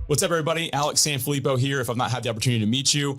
What's up, everybody? Alex Sanfilippo here. If I've not had the opportunity to meet you,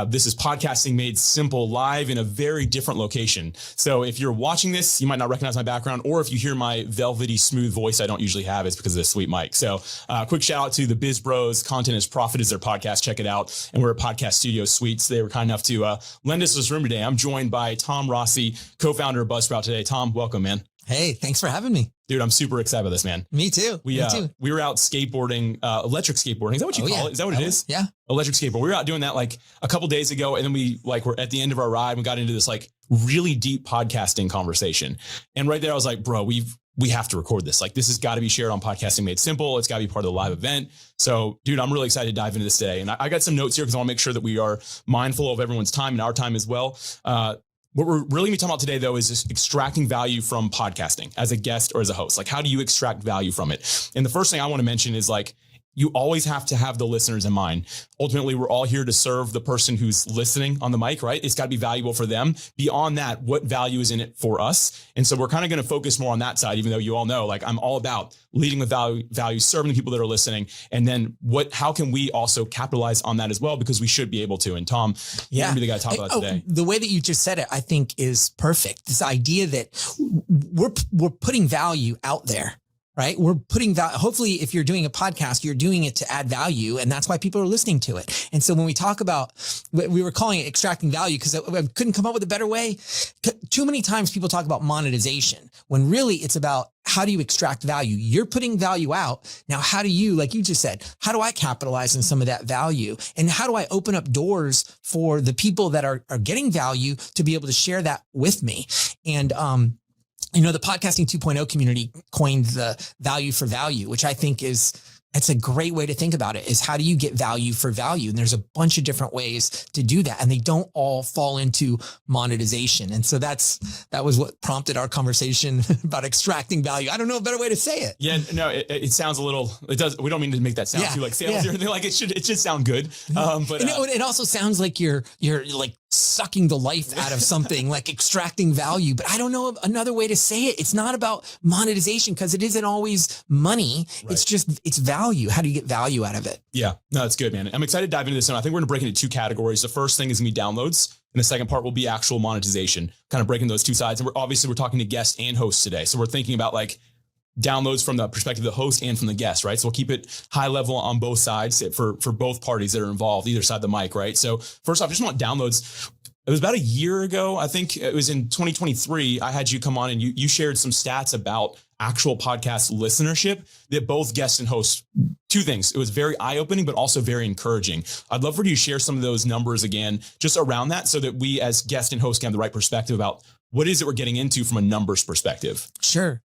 this is Podcasting Made Simple live in a very different location. So if you're watching this, you might not recognize my background, or if you hear my velvety smooth voice I don't usually have, it's because of this sweet mic. So quick shout out to the Biz Bros. Content is Profit is their podcast. Check it out. And we're at Podcast Studio Suites. They were kind enough to lend us this room today. I'm joined by Tom Rossi, co-founder of Buzzsprout today. Tom, welcome, man. Hey, thanks for having me. Dude, I'm super excited about this, man. Me too. We were out skateboarding, electric skateboarding. Is that what you call it? Is that what it is? Yeah. Electric skateboard. We were out doing that like a couple days ago. And then we're at the end of our ride. We got into this like really deep podcasting conversation. And right there, I was like, bro, we have to record this. Like, this has got to be shared on Podcasting Made Simple. It's got to be part of the live event. So, dude, I'm really excited to dive into this today. And I got some notes here because I want to make sure that we are mindful of everyone's time and our time as well. What we're really going to be talking about today, though, is just extracting value from podcasting as a guest or as a host. Like, how do you extract value from it? And the first thing I want to mention is like, you always have to have the listeners in mind. Ultimately, we're all here to serve the person who's listening on the mic, right? It's got to be valuable for them. Beyond that, what value is in it for us? And so we're kind of going to focus more on that side, even though you all know, like, I'm all about leading with value, serving the people that are listening. And then how can we also capitalize on that as well? Because we should be able to. And Tom, you're going to be the guy to talk about today. The way that you just said it, I think is perfect. This idea that we're putting value out there. Right? We're putting value. Hopefully, if you're doing a podcast, you're doing it to add value. And that's why people are listening to it. And so when we talk about, we were calling it extracting value because I couldn't come up with a better way. Too many times people talk about monetization when really it's about how do you extract value? You're putting value out. Now, how do you, like you just said, how do I capitalize on some of that value? And how do I open up doors for the people that are getting value to be able to share that with me? And, you know, the podcasting 2.0 community coined the value for value, which I think it's a great way to think about it, is how do you get value for value? And there's a bunch of different ways to do that. And they don't all fall into monetization. And so that was what prompted our conversation about extracting value. I don't know a better way to say it. Yeah, no, it sounds a little, it does. We don't mean to make that sound too like sales or anything. Like it should sound good. But it also sounds like you're like sucking the life out of something, like extracting value. But I don't know another way to say it. It's not about monetization because it isn't always money. Right. It's value. How do you get value out of it? Yeah, no, that's good, man. I'm excited to dive into this. And I think we're going to break into two categories. The first thing is going to be downloads. And the second part will be actual monetization, kind of breaking those two sides. And we're talking to guests and hosts today. So we're thinking about like downloads from the perspective of the host and from the guest, right? So we'll keep it high level on both sides for both parties that are involved, either side of the mic, right? So first off, just want downloads. It was about a year ago. I think it was in 2023. I had you come on and you shared some stats about actual podcast listenership that both guests and hosts, two things. It was very eye-opening, but also very encouraging. I'd love for you to share some of those numbers again, just around that so that we as guest and host can have the right perspective about what is it we're getting into from a numbers perspective. Sure.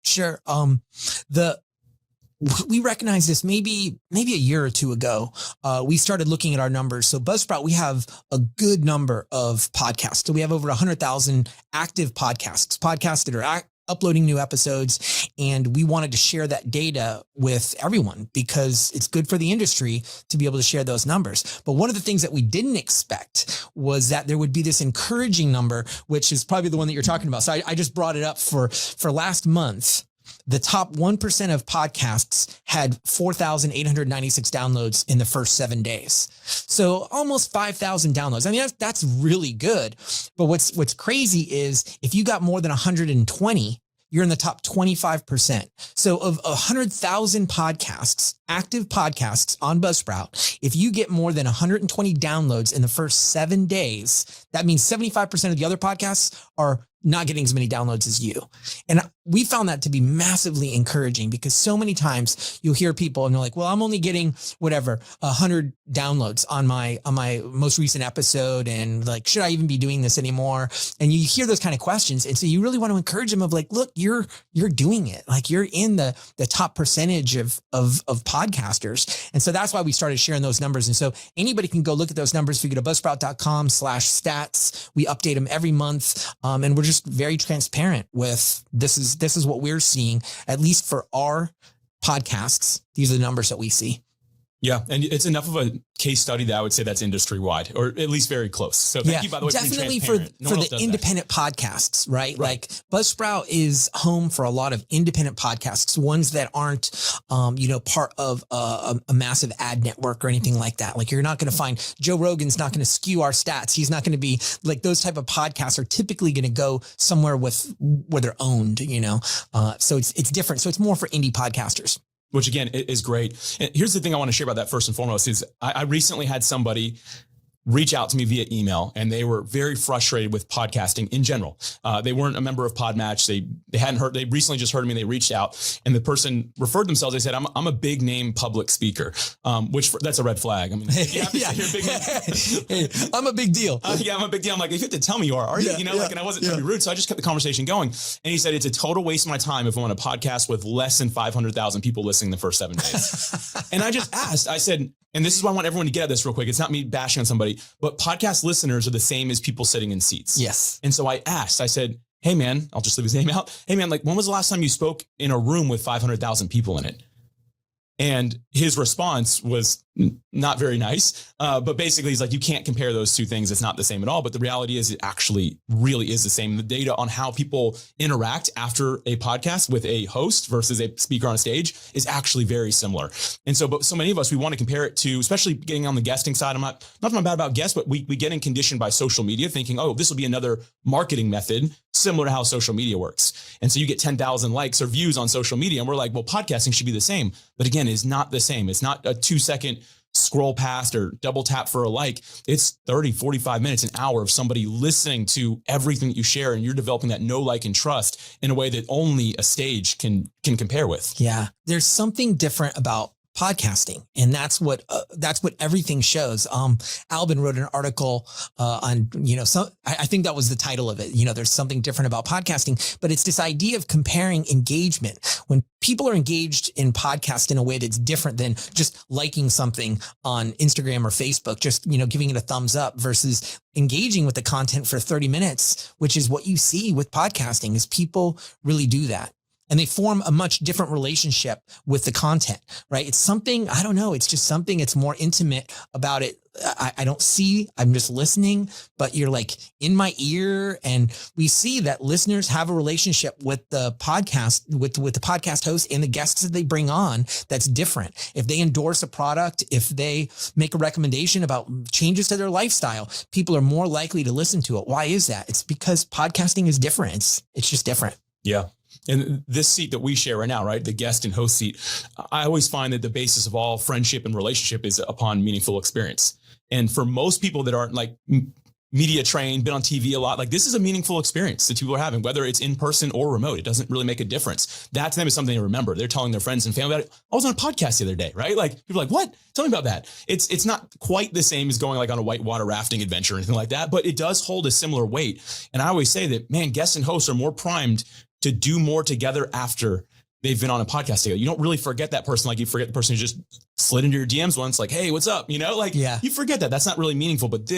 We recognized this maybe a year or two ago. We started looking at our numbers. So Buzzsprout, we have a good number of podcasts. So we have over 100,000 active podcasts that are uploading new episodes. And we wanted to share that data with everyone because it's good for the industry to be able to share those numbers. But one of the things that we didn't expect was that there would be this encouraging number, which is probably the one that you're talking about. So I just brought it up for last month. The top 1% of podcasts had 4,896 downloads in the first 7 days. So almost 5,000 downloads. I mean, that's really good. But what's crazy is if you got more than 120, you're in the top 25%. So of 100,000 podcasts, active podcasts on Buzzsprout, if you get more than 120 downloads in the first 7 days, that means 75% of the other podcasts are not getting as many downloads as you. And we found that to be massively encouraging because so many times you'll hear people and they're like, well, I'm only getting 100 downloads on my most recent episode. And like, should I even be doing this anymore? And you hear those kind of questions. And so you really want to encourage them of like, look, you're doing it. Like you're in the top percentage of podcasters. And so that's why we started sharing those numbers. And so anybody can go look at those numbers. If you go to buzzsprout.com/stats, we update them every month. And we're just very transparent with this is what we're seeing, at least for our podcasts. These are the numbers that we see. Yeah. And it's enough of a case study that I would say that's industry wide, or at least very close. So thank you, by the way, definitely for the independent podcasts, right? Like Buzzsprout is home for a lot of independent podcasts, ones that aren't, part of a massive ad network or anything like that. Like you're not going to find Joe Rogan's not going to skew our stats. He's not going to be like those type of podcasts are typically going to go somewhere where they're owned, so it's different. So it's more for indie podcasters. Which again is great. And here's the thing I want to share about that first and foremost is I recently had somebody reach out to me via email, and they were very frustrated with podcasting in general. They weren't a member of PodMatch. They hadn't heard. They recently just heard me. They reached out, and the person referred themselves. They said, "I'm a big name public speaker," which that's a red flag. I mean, you have to say you're a big name. Hey, I'm a big deal. Yeah, I'm a big deal. I'm like, you have to tell me you are you? And I wasn't trying to be rude, so I just kept the conversation going. And he said, "It's a total waste of my time if I'm on a podcast with less than 500,000 people listening the first 7 days." And I just asked. I said, and this is why I want everyone to get at this real quick. It's not me bashing on somebody, but podcast listeners are the same as people sitting in seats. Yes. And so I asked, I said, "Hey man," I'll just leave his name out. "Hey man, like when was the last time you spoke in a room with 500,000 people in it?" And his response was not very nice. But basically he's like, you can't compare those two things. It's not the same at all. But the reality is it actually really is the same. The data on how people interact after a podcast with a host versus a speaker on a stage is actually very similar. And so, but so many of us, we want to compare it to, especially getting on the guesting side. I'm not bad about guests, but we get in conditioned by social media thinking, oh, this will be another marketing method similar to how social media works. And so you get 10,000 likes or views on social media. And we're like, well, podcasting should be the same. But again, it's not the same. It's not a 2-second scroll past or double tap for a like. It's 30, 45 minutes, an hour of somebody listening to everything that you share. And you're developing that know, like, and trust in a way that only a stage can compare with. Yeah. There's something different about podcasting. And that's what everything shows. Albin wrote an article on, I think that was the title of it. There's something different about podcasting, but it's this idea of comparing engagement. When people are engaged in podcast in a way that's different than just liking something on Instagram or Facebook, just, giving it a thumbs up versus engaging with the content for 30 minutes, which is what you see with podcasting is people really do that. And they form a much different relationship with the content, right? It's something, I don't know. It's just something, it's more intimate about it. I don't see, I'm just listening, but you're like in my ear. And we see that listeners have a relationship with the podcast, with the podcast host and the guests that they bring on. That's different. If they endorse a product, if they make a recommendation about changes to their lifestyle, people are more likely to listen to it. Why is that? It's because podcasting is different. It's just different. Yeah. And this seat that we share right now, right, the guest and host seat, I always find that the basis of all friendship and relationship is upon meaningful experience. And for most people that aren't like media trained, been on TV a lot, like this is a meaningful experience that people are having, whether it's in person or remote. It doesn't really make a difference. That to them is something they remember. They're telling their friends and family about it. I was on a podcast the other day, right? Like people are like, what? Tell me about that. It's not quite the same as going like on a whitewater rafting adventure or anything like that, but it does hold a similar weight. And I always say that, man, guests and hosts are more primed to do more together after they've been on a podcast together. You don't really forget that person like you forget the person who just slid into your DMs once, like, hey, what's up? You forget that. That's not really meaningful. But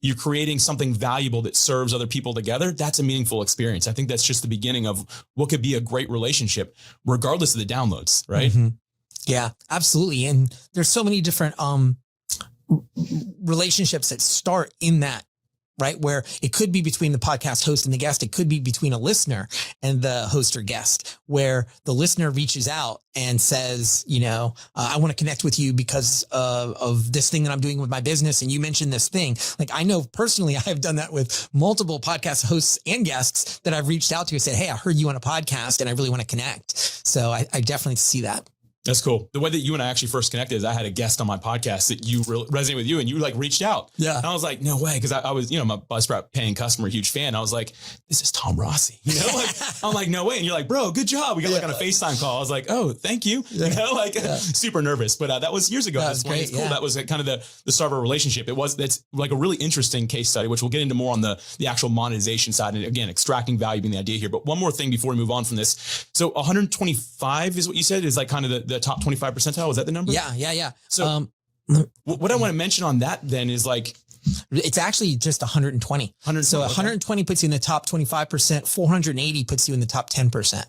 you're creating something valuable that serves other people together. That's a meaningful experience. I think that's just the beginning of what could be a great relationship, regardless of the downloads, right? Mm-hmm. Yeah, absolutely. And there's so many different relationships that start in that, right? Where it could be between the podcast host and the guest. It could be between a listener and the host or guest, where the listener reaches out and says, I want to connect with you because of this thing that I'm doing with my business. And you mentioned this thing. Like I know personally, I have done that with multiple podcast hosts and guests that I've reached out to and said, hey, I heard you on a podcast and I really want to connect. So I definitely see that. That's cool. The way that you and I actually first connected is I had a guest on my podcast that you resonated with you and you like reached out. Yeah. And I was like, no way. Cause I was, my Buzzsprout paying customer, huge fan. I was like, this is Tom Rossi, I'm like, no way. And you're like, bro, good job. We got like on a FaceTime call. I was like, oh, thank you. Super nervous, but that was years ago. That was great. It's cool. Yeah. That was kind of the start of our relationship. That's like a really interesting case study, which we'll get into more on the actual monetization side. And again, extracting value being the idea here. But one more thing before we move on from this. So 125 is what you said is like kind of the top 25 percentile. Is that the number? Yeah. So what I want to mention on that then is like, it's actually just 120. So 120 puts you in the top 25%. 480 puts you in the top 10%.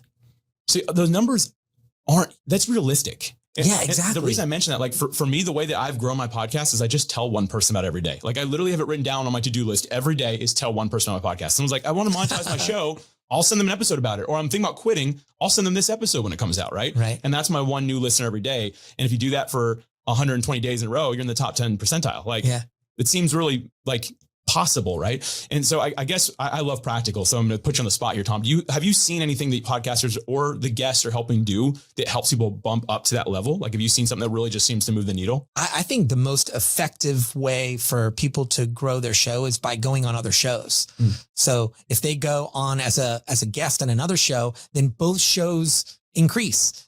See, those numbers that's realistic. Yeah, exactly. The reason I mentioned that, like for me, the way that I've grown my podcast is I just tell one person about every day. Like I literally have it written down on my to-do list every day is tell one person on my podcast. Someone's like, I want to monetize my show. I'll send them an episode about it. Or I'm thinking about quitting. I'll send them this episode when it comes out. Right. Right. And that's my one new listener every day. And if you do that for 120 days in a row, you're in the top 10 percentile. Like it seems really like possible, right? And so I guess I love practical. So I'm going to put you on the spot here, Tom. Have you seen anything that podcasters or the guests are helping do that helps people bump up to that level? Like, have you seen something that really just seems to move the needle? I think the most effective way for people to grow their show is by going on other shows. So if they go on as a guest on another show, then both shows increase,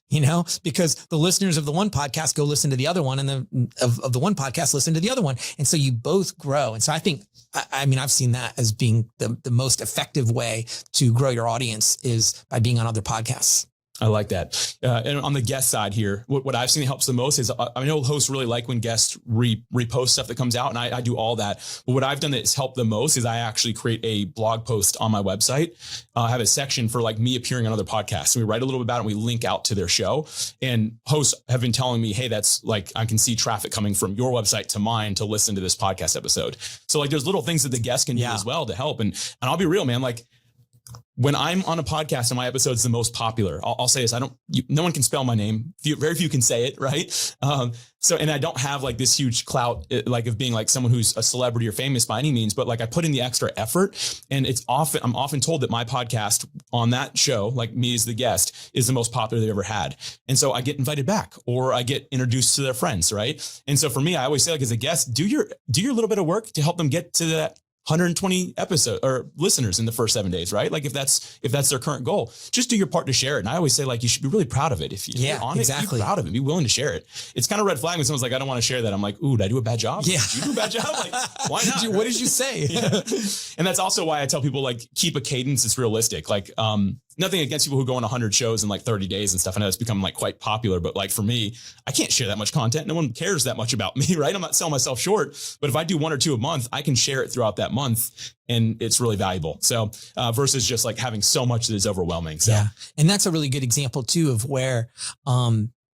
because the listeners of the one podcast go listen to the other one, and of the one podcast listen to the other one. And so you both grow. And so I think, I've seen that as being the most effective way to grow your audience is by being on other podcasts. I like that. And on the guest side here, what I've seen that helps the most is I know hosts really like when guests repost stuff that comes out, and I do all that. But what I've done that's helped the most is I actually create a blog post on my website. I have a section for like me appearing on other podcasts. And we write a little bit about it and we link out to their show. And hosts have been telling me, hey, that's like, I can see traffic coming from your website to mine to listen to this podcast episode. So like there's little things that the guests can do as well to help. And I'll be real, man, like, when I'm on a podcast and my episode's the most popular, I'll say this, no one can spell my name. Very few can say it. Right. And I don't have like this huge clout, like of being like someone who's a celebrity or famous by any means, but like I put in the extra effort, and I'm often told that my podcast on that show, like me as the guest, is the most popular they've ever had. And so I get invited back or I get introduced to their friends. Right. And so for me, I always say, like, as a guest, do your little bit of work to help them get to that 120 episode or listeners in the first 7 days, right? Like if that's their current goal, just do your part to share it. And I always say, like, you should be really proud of it. If you're on it, be proud of it, be willing to share it. It's kind of red flag when someone's like, I don't want to share that. I'm like, ooh, did I do a bad job? Yeah. Did you do a bad job? Like, why not? What did you say? And that's also why I tell people, like, keep a cadence that's realistic. Like, nothing against people who go on 100 shows in like 30 days and stuff. I know it's become like quite popular, but like for me, I can't share that much content. No one cares that much about me, right? I'm not selling myself short, but if I do 1 or 2 a month, I can share it throughout that month and it's really valuable. So, versus just like having so much that is overwhelming. So. Yeah. And that's a really good example too of where,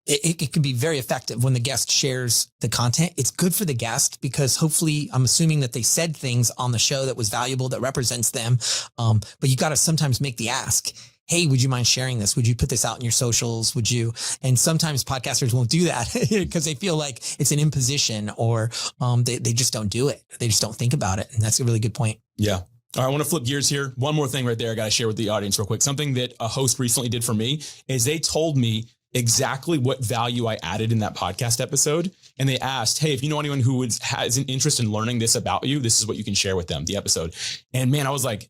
it can be very effective when the guest shares the content. It's good for the guest because hopefully I'm assuming that they said things on the show that was valuable, that represents them. But you got to sometimes make the ask. Hey, would you mind sharing this? Would you put this out in your socials? Would you? And sometimes podcasters won't do that because they feel like it's an imposition or they just don't do it. They just don't think about it. And that's a really good point. Yeah. All right, I want to flip gears here. One more thing right there I got to share with the audience real quick. Something that a host recently did for me is they told me exactly what value I added in that podcast episode. And they asked, hey, if you know anyone who has an interest in learning this about you, this is what you can share with them, the episode. And man, I was like,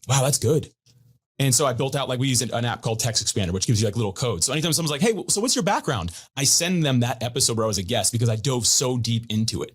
wow, that's good. And so I built out, like, we use an app called Text Expander, which gives you like little codes. So anytime someone's like, hey, so what's your background? I send them that episode where I was a guest because I dove so deep into it.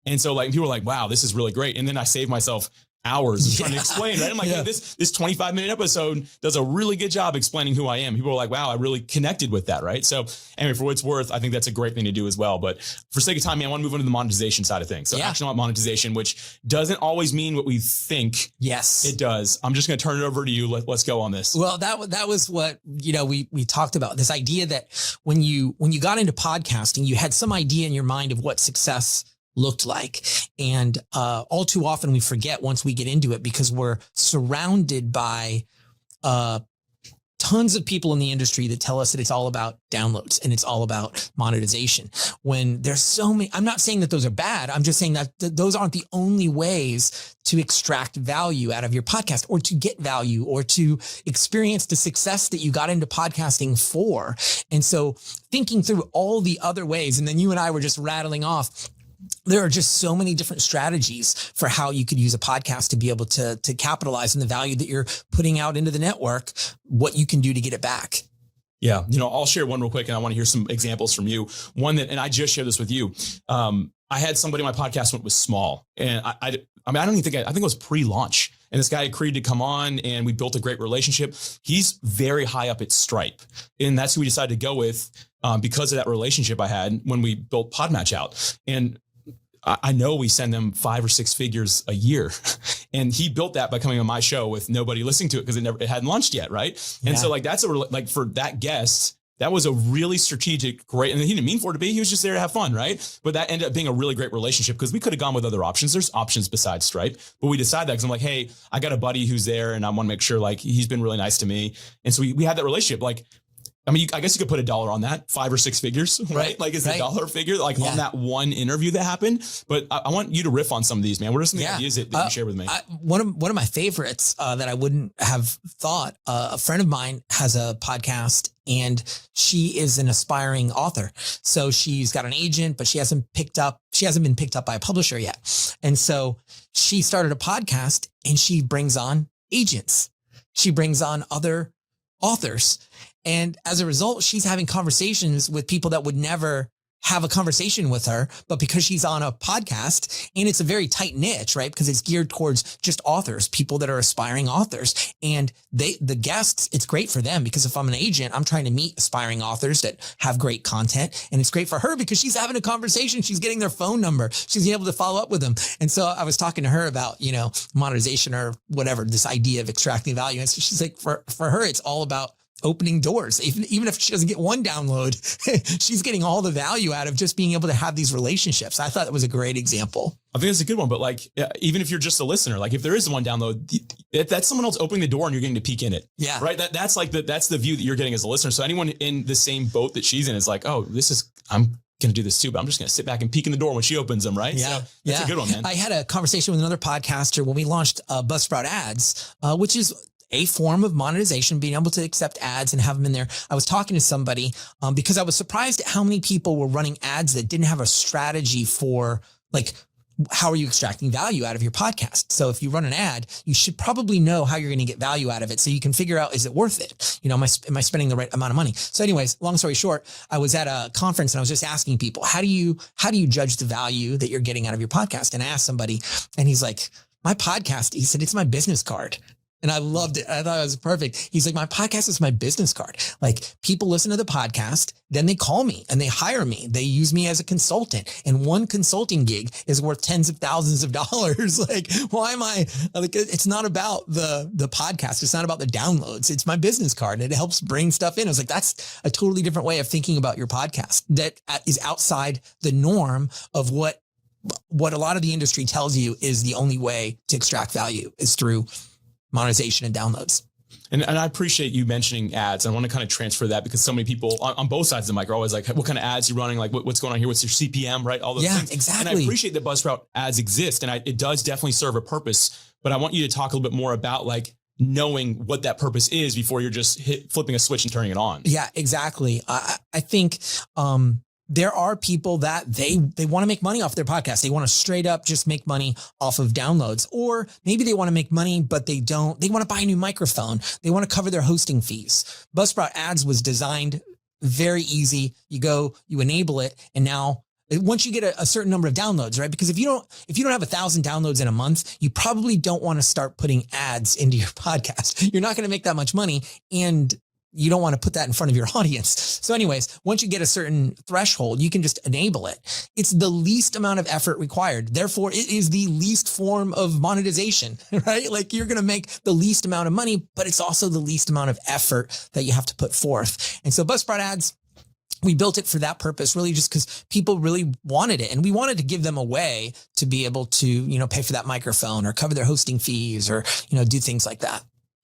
And so like people were like, wow, this is really great. And then I saved myself hours trying to explain, right? I'm like, hey, this 25-minute episode does a really good job explaining who I am. People are like, wow, I really connected with that, right? So anyway, for what it's worth, I think that's a great thing to do as well. But for sake of time, man, I want to move on to the monetization side of things. So action on monetization, which doesn't always mean what we think. Yes, it does. I'm just going to turn it over to you. Let's go on this. Well, that was what, we talked about, this idea that when you got into podcasting, you had some idea in your mind of what success looked like. And all too often we forget once we get into it because we're surrounded by tons of people in the industry that tell us that it's all about downloads and it's all about monetization. When there's so many, I'm not saying that those are bad. I'm just saying that those aren't the only ways to extract value out of your podcast or to get value or to experience the success that you got into podcasting for. And so thinking through all the other ways, and then you and I were just rattling off, there are just so many different strategies for how you could use a podcast to be able to capitalize on the value that you're putting out into the network, what you can do to get it back. Yeah. I'll share one real quick and I want to hear some examples from you. One that, and I just shared this with you. I had somebody on my podcast when it was small and I think it was pre-launch. And this guy agreed to come on and we built a great relationship. He's very high up at Stripe. And that's who we decided to go with because of that relationship I had when we built PodMatch out. And I know we send them 5 or 6 figures a year. And he built that by coming on my show with nobody listening to it because it hadn't launched yet. Right. And so like, that's for that guest, that was a really strategic, great, and he didn't mean for it to be. He was just there to have fun, right? But that ended up being a really great relationship because we could have gone with other options. There's options besides Stripe, but we decided that because I'm like, hey, I got a buddy who's there and I want to make sure like he's been really nice to me. And so we had that relationship. Like, I mean, I guess you could put $1 on that, 5 or 6 figures, right? Like it's a dollar figure, like on that one interview that happened. But I want you to riff on some of these, man. What are some ideas that you share with me? One of my favorites that I wouldn't have thought, a friend of mine has a podcast and she is an aspiring author. So she's got an agent, but she hasn't been picked up by a publisher yet. And so she started a podcast and she brings on agents. She brings on other authors. And as a result, she's having conversations with people that would never have a conversation with her, but because she's on a podcast and it's a very tight niche, right? Because it's geared towards just authors, people that are aspiring authors, and the guests, it's great for them because if I'm an agent, I'm trying to meet aspiring authors that have great content, and it's great for her because she's having a conversation. She's getting their phone number. She's able to follow up with them. And so I was talking to her about, monetization or whatever, this idea of extracting value. And so she's like, for her, it's all about opening doors. Even if she doesn't get one download, she's getting all the value out of just being able to have these relationships. I thought that was a great example. I think it's a good one, but like, even if you're just a listener, like if there is one download, that's someone else opening the door and you're getting to peek in it. Yeah. Right. That's the view that you're getting as a listener. So anyone in the same boat that she's in is like, oh, I'm going to do this too, but I'm just going to sit back and peek in the door when she opens them. Right. Yeah. So that's a good one, man. I had a conversation with another podcaster when we launched Buzzsprout Ads, which is a form of monetization, being able to accept ads and have them in there. I was talking to somebody because I was surprised at how many people were running ads that didn't have a strategy for like, how are you extracting value out of your podcast? So if you run an ad, you should probably know how you're going to get value out of it. So you can figure out, is it worth it? Am I spending the right amount of money? So anyways, long story short, I was at a conference and I was just asking people, how do you judge the value that you're getting out of your podcast? And I asked somebody and he's like, my podcast, he said, it's my business card. And I loved it. I thought it was perfect. He's like, my podcast is my business card. Like people listen to the podcast, then they call me and they hire me. They use me as a consultant, and one consulting gig is worth tens of thousands of dollars. Like, why am I like, it's not about the podcast. It's not about the downloads. It's my business card. And it helps bring stuff in. I was like, that's a totally different way of thinking about your podcast that is outside the norm of what a lot of the industry tells you is the only way to extract value is through monetization and downloads. And I appreciate you mentioning ads. I want to kind of transfer that because so many people on both sides of the mic are always like, what kind of ads are you running? Like what's going on here? What's your CPM, right? All those things. Exactly. And I appreciate that Buzzsprout ads exist and it does definitely serve a purpose, but I want you to talk a little bit more about like knowing what that purpose is before you're just flipping a switch and turning it on. Yeah, exactly. I think, there are people that they want to make money off their podcast. They want to straight up just make money off of downloads, or maybe they want to make money, but they want to buy a new microphone. They want to cover their hosting fees. Buzzsprout Ads was designed very easy. You enable it. And now once you get a certain number of downloads, right? Because if you don't have 1,000 downloads in a month, you probably don't want to start putting ads into your podcast. You're not going to make that much money. And you don't want to put that in front of your audience. So anyways, once you get a certain threshold, you can just enable it. It's the least amount of effort required. Therefore, it is the least form of monetization, right? Like you're going to make the least amount of money, but it's also the least amount of effort that you have to put forth. And so Buzzsprout Ads, we built it for that purpose, really just because people really wanted it. And we wanted to give them a way to be able to, pay for that microphone or cover their hosting fees or, do things like that.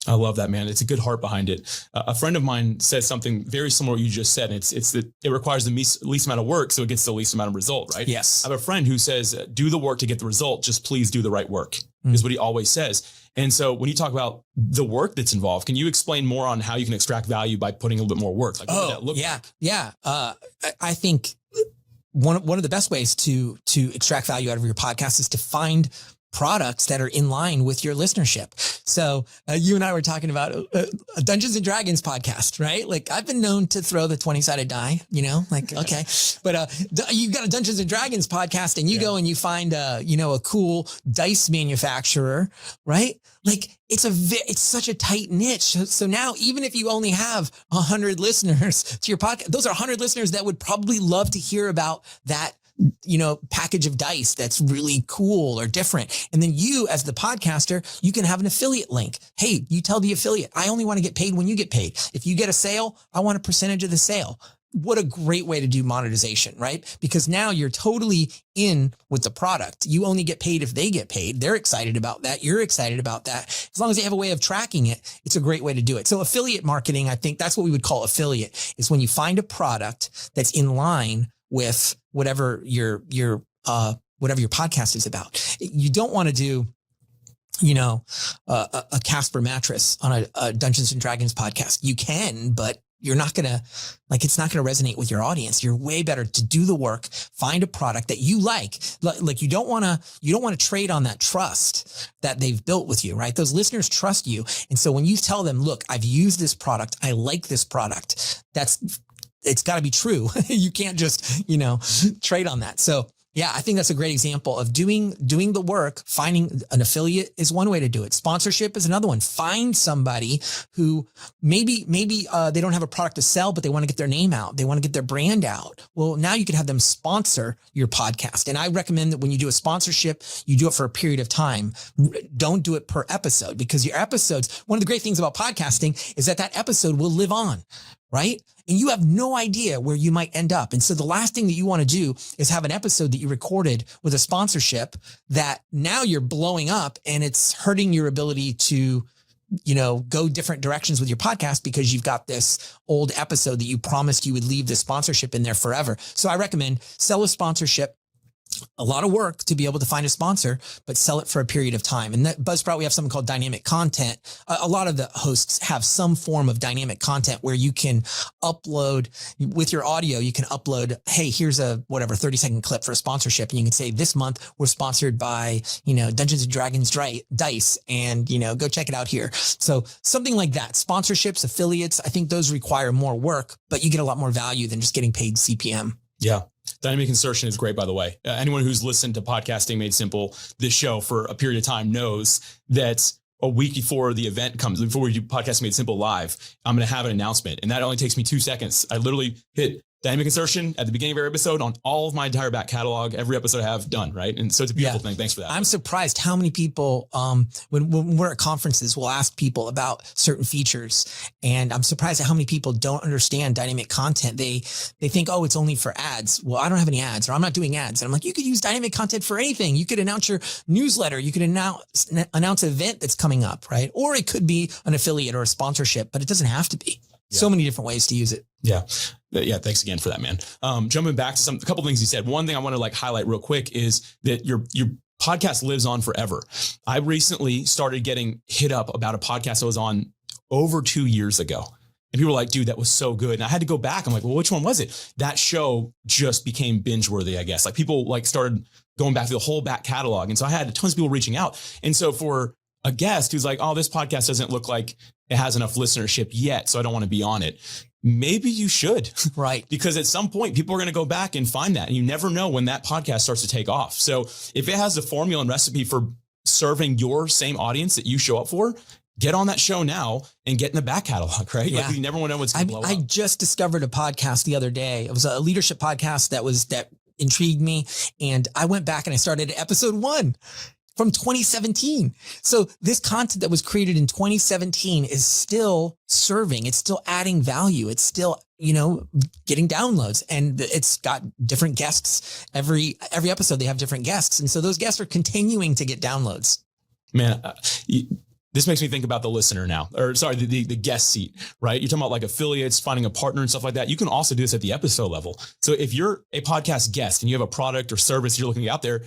I love that, man. It's a good heart behind it. A friend of mine says something very similar to what you just said. It's that it requires the least amount of work, so it gets the least amount of result, right? Yes. I have a friend who says, do the work to get the result. Just please do the right work is what he always says. And so when you talk about the work that's involved, can you explain more on how you can extract value by putting a little bit more work? Like, what would that look like? Yeah. I think one of the best ways to extract value out of your podcast is to find products that are in line with your listenership. So you and I were talking about a Dungeons and Dragons podcast, right? Like I've been known to throw the 20-sided die, okay. But you've got a Dungeons and Dragons podcast and you go and you find a cool dice manufacturer, right? Like it's such a tight niche. So now even if you only have 100 listeners to your podcast, those are 100 listeners that would probably love to hear about that package of dice that's really cool or different. And then you, as the podcaster, you can have an affiliate link. Hey, you tell the affiliate, I only want to get paid when you get paid. If you get a sale, I want a percentage of the sale. What a great way to do monetization, right? Because now you're totally in with the product. You only get paid if they get paid. They're excited about that. You're excited about that. As long as they have a way of tracking it, it's a great way to do it. So affiliate marketing, I think that's what we would call affiliate, is when you find a product that's in line with whatever your podcast is about. You don't want to do a Casper mattress on a Dungeons and Dragons podcast. You can, but you're not going to it's not going to resonate with your audience. You're way better to do the work, find a product that you like. Like you don't want to trade on that trust that they've built with you, right? Those listeners trust you. And so when you tell them, look, I've used this product, I like this product, it's got to be true. You can't just, trade on that. So yeah, I think that's a great example of doing the work. Finding an affiliate is one way to do it. Sponsorship is another one. Find somebody who maybe they don't have a product to sell, but they want to get their name out. They want to get their brand out. Well, now you can have them sponsor your podcast. And I recommend that when you do a sponsorship, you do it for a period of time. Don't do it per episode, because your episodes, one of the great things about podcasting is that episode will live on, right? And you have no idea where you might end up. And so the last thing that you want to do is have an episode that you recorded with a sponsorship that now you're blowing up and it's hurting your ability to, go different directions with your podcast because you've got this old episode that you promised you would leave the sponsorship in there forever. So I recommend sell a sponsorship. A lot of work to be able to find a sponsor, but sell it for a period of time. And that Buzzsprout, we have something called dynamic content. A lot of the hosts have some form of dynamic content where you can upload with your audio. You can upload, hey, here's a 30-second clip for a sponsorship. And you can say, this month we're sponsored by, Dungeons and Dragons dice, and, go check it out here. So something like that. Sponsorships, affiliates, I think those require more work, but you get a lot more value than just getting paid CPM. Yeah. Dynamic insertion is great, by the way. Anyone who's listened to Podcasting Made Simple, this show, for a period of time knows that a week before the event comes, before we do Podcasting Made Simple live, I'm going to have an announcement. And that only takes me 2 seconds. I literally hit dynamic insertion at the beginning of every episode on all of my entire back catalog. Every episode I have done, right? And so it's a beautiful thing. Thanks for that. I'm surprised how many people, when we're at conferences, we'll ask people about certain features. And I'm surprised at how many people don't understand dynamic content. They think, oh, it's only for ads. Well, I don't have any ads, or I'm not doing ads. And I'm like, you could use dynamic content for anything. You could announce your newsletter. You could announce an event that's coming up, right? Or it could be an affiliate or a sponsorship, but it doesn't have to be. Yeah. So many different ways to use it. Yeah. Thanks again for that, man. Jumping back to a couple of things you said. One thing I want to highlight real quick is that your podcast lives on forever. I recently started getting hit up about a podcast I was on over 2 years ago. And people were like, dude, that was so good. And I had to go back. I'm like, well, which one was it? That show just became binge worthy, I guess. People started going back through the whole back catalog. And so I had tons of people reaching out. And so for a guest who's like, oh, this podcast doesn't look like it has enough listenership yet, so I don't want to be on it. Maybe you should. Right. Because at some point, people are going to go back and find that. And you never know when that podcast starts to take off. So if it has the formula and recipe for serving your same audience that you show up for, get on that show now and get in the back catalog, right? Yeah. You never want to know what's going to blow up. I just discovered a podcast the other day. It was a leadership podcast that intrigued me. And I went back and I started at episode 1. From 2017. So this content that was created in 2017 is still serving. It's still adding value. It's still, getting downloads, and it's got different guests. Every episode they have different guests. And so those guests are continuing to get downloads. Man, this makes me think about the listener now, the guest seat, right? You're talking about affiliates, finding a partner and stuff like that. You can also do this at the episode level. So if you're a podcast guest and you have a product or service you're looking out there,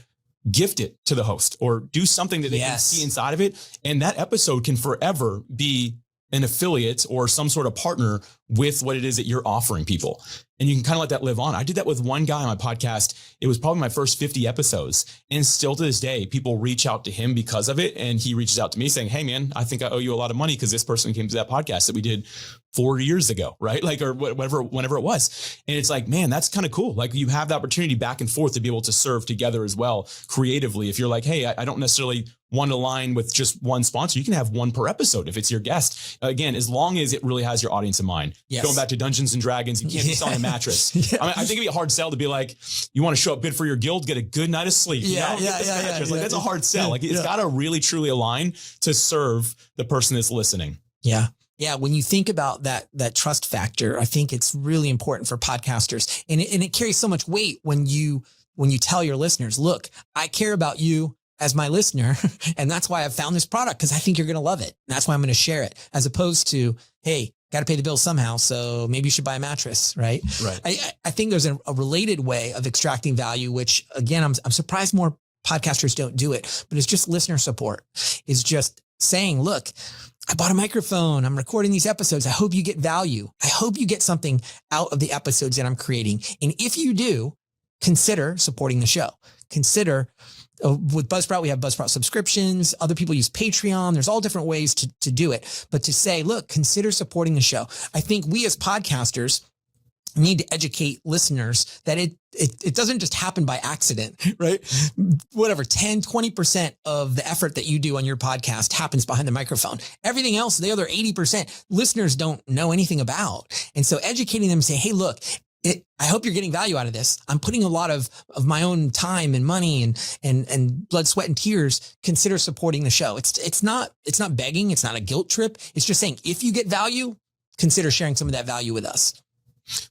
gift it to the host or do something that they can see inside of it. And that episode can forever be an affiliate or some sort of partner with what it is that you're offering people. And you can kind of let that live on. I did that with one guy on my podcast. It was probably my first 50 episodes. And still to this day, people reach out to him because of it. And he reaches out to me saying, hey man, I think I owe you a lot of money because this person came to that podcast that we did 4 years ago, right? Or whenever it was. And it's man, that's kind of cool. You have the opportunity back and forth to be able to serve together as well creatively. If you're hey, I don't necessarily want to align with just one sponsor, you can have one per episode if it's your guest. Again, as long as it really has your audience in mind. Yes. Going back to Dungeons and Dragons, you can't be selling a mattress. I mean, I think it'd be a hard sell to be like, you want to show up good for your guild, get a good night of sleep. That's a hard sell. Like it's got to really truly align to serve the person that's listening. Yeah. Yeah. When you think about that trust factor, I think it's really important for podcasters, and it carries so much weight when you tell your listeners, look, I care about you as my listener. And that's why I've found this product, because I think you're going to love it. And that's why I'm going to share it, as opposed to, hey, got to pay the bills somehow, so maybe you should buy a mattress, right? Right. I think there's a related way of extracting value, which again, I'm surprised more podcasters don't do it, but it's just listener support. It's just saying, look, I bought a microphone. I'm recording these episodes. I hope you get value. I hope you get something out of the episodes that I'm creating. And if you do, consider supporting the show. Consider with Buzzsprout, we have Buzzsprout subscriptions. Other people use Patreon. There's all different ways to do it. But to say, look, consider supporting the show. I think we as podcasters need to educate listeners that it doesn't just happen by accident, right? Whatever, 10, 20% of the effort that you do on your podcast happens behind the microphone. Everything else, the other 80%, listeners don't know anything about. And so educating them, say, hey, look, I hope you're getting value out of this. I'm putting a lot of my own time and money and blood, sweat, and tears. Consider supporting the show. It's not begging. It's not a guilt trip. It's just saying, if you get value, consider sharing some of that value with us.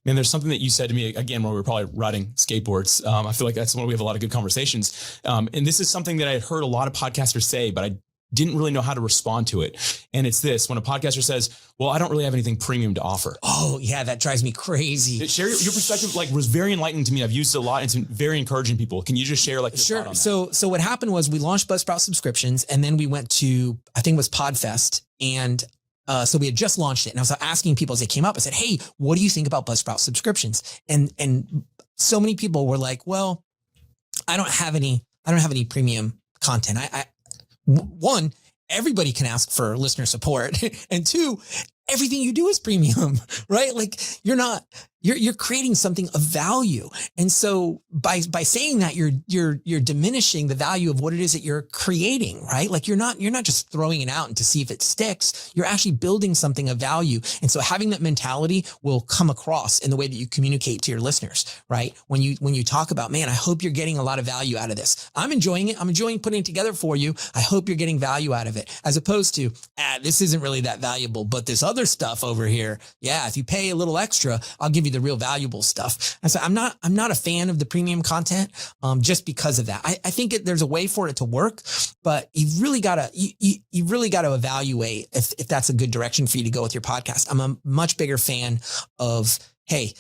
Man, there's something that you said to me again when we were probably riding skateboards. I feel like that's when we have a lot of good conversations. And this is something that I heard a lot of podcasters say, but I didn't really know how to respond to it. And it's this: when a podcaster says, well, I don't really have anything premium to offer. Oh yeah. That drives me crazy. Share your perspective. Like, was very enlightening to me. I've used it a lot. It's been very encouraging people. Can you just share like, sure. So what happened was we launched Buzzsprout subscriptions, and then we went to, I think it was PodFest. And so we had just launched it, and I was asking people as they came up, I said, hey, what do you think about Buzzsprout subscriptions? And so many people were like, well, I don't have any premium content. One, everybody can ask for listener support. And two, everything you do is premium, right? Like you're creating something of value. And so by saying that, you're diminishing the value of what it is that you're creating, right? Like you're not just throwing it out and to see if it sticks. You're actually building something of value. And so having that mentality will come across in the way that you communicate to your listeners, right? When you talk about, man, I hope you're getting a lot of value out of this. I'm enjoying it. I'm enjoying putting it together for you. I hope you're getting value out of it, as opposed to, this isn't really that valuable, but this other stuff over here, yeah, if you pay a little extra, I'll give you the real valuable stuff. And so I'm not a fan of the premium content, just because of that. I think there's a way for it to work, but you've really got to evaluate if that's a good direction for you to go with your podcast. I'm a much bigger fan of, hey,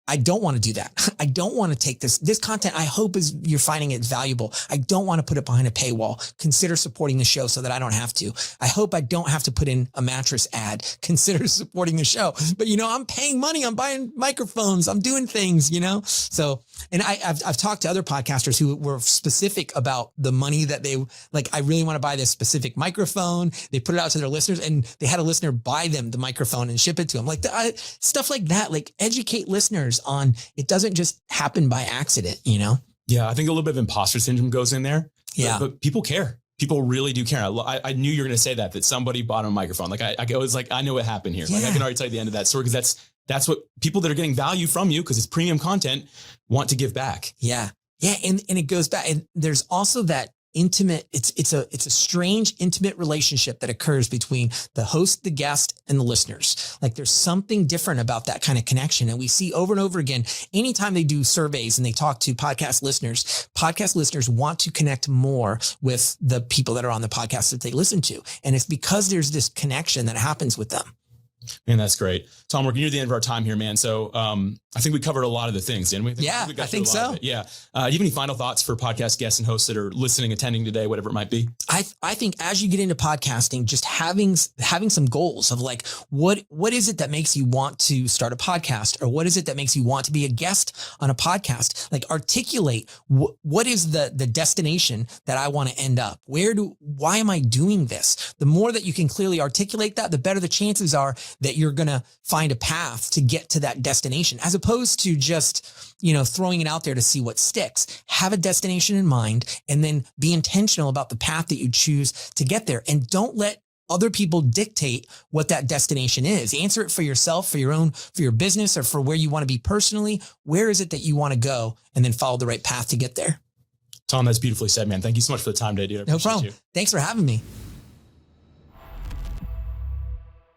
I don't want to do that. I don't want to take this content. I hope you're finding it valuable. I don't want to put it behind a paywall. Consider supporting the show so that I don't have to. I hope I don't have to put in a mattress ad. Consider supporting the show. But I'm paying money. I'm buying microphones. I'm doing things, So, and I've talked to other podcasters who were specific about the money that they like. I really want to buy this specific microphone. They put it out to their listeners, and they had a listener buy them the microphone and ship it to them. Like stuff like that. Like, educate listeners on it doesn't just happen by accident, Yeah, I think a little bit of imposter syndrome goes in there. Yeah, but people care. People really do care. I knew you were going to say that somebody bought a microphone. Like I was like, I know what happened here. Yeah. Like I can already tell you the end of that story, because that's what people that are getting value from you, because it's premium content, want to give back. Yeah, yeah, and it goes back, and there's also that intimate. It's a strange, intimate relationship that occurs between the host, the guest, and the listeners. Like there's something different about that kind of connection. And we see over and over again, anytime they do surveys and they talk to podcast listeners want to connect more with the people that are on the podcast that they listen to. And it's because there's this connection that happens with them. Man, that's great. Tom, we're near the end of our time here, man. So I think we covered a lot of the things, didn't we? I think so. Yeah. Do you have any final thoughts for podcast guests and hosts that are listening, attending today, whatever it might be? I think as you get into podcasting, just having some goals of like, what is it that makes you want to start a podcast, or what is it that makes you want to be a guest on a podcast? Like articulate what is the destination that I want to end up? Why am I doing this? The more that you can clearly articulate that, the better the chances are that you're going to find a path to get to that destination, as opposed to just, throwing it out there to see what sticks. Have a destination in mind, and then be intentional about the path that you choose to get there. And don't let other people dictate what that destination is. Answer it for yourself, for your business, or for where you want to be personally. Where is it that you want to go? And then follow the right path to get there. Tom, that's beautifully said, man. Thank you so much for the time today, dude. No problem. Thanks for having me.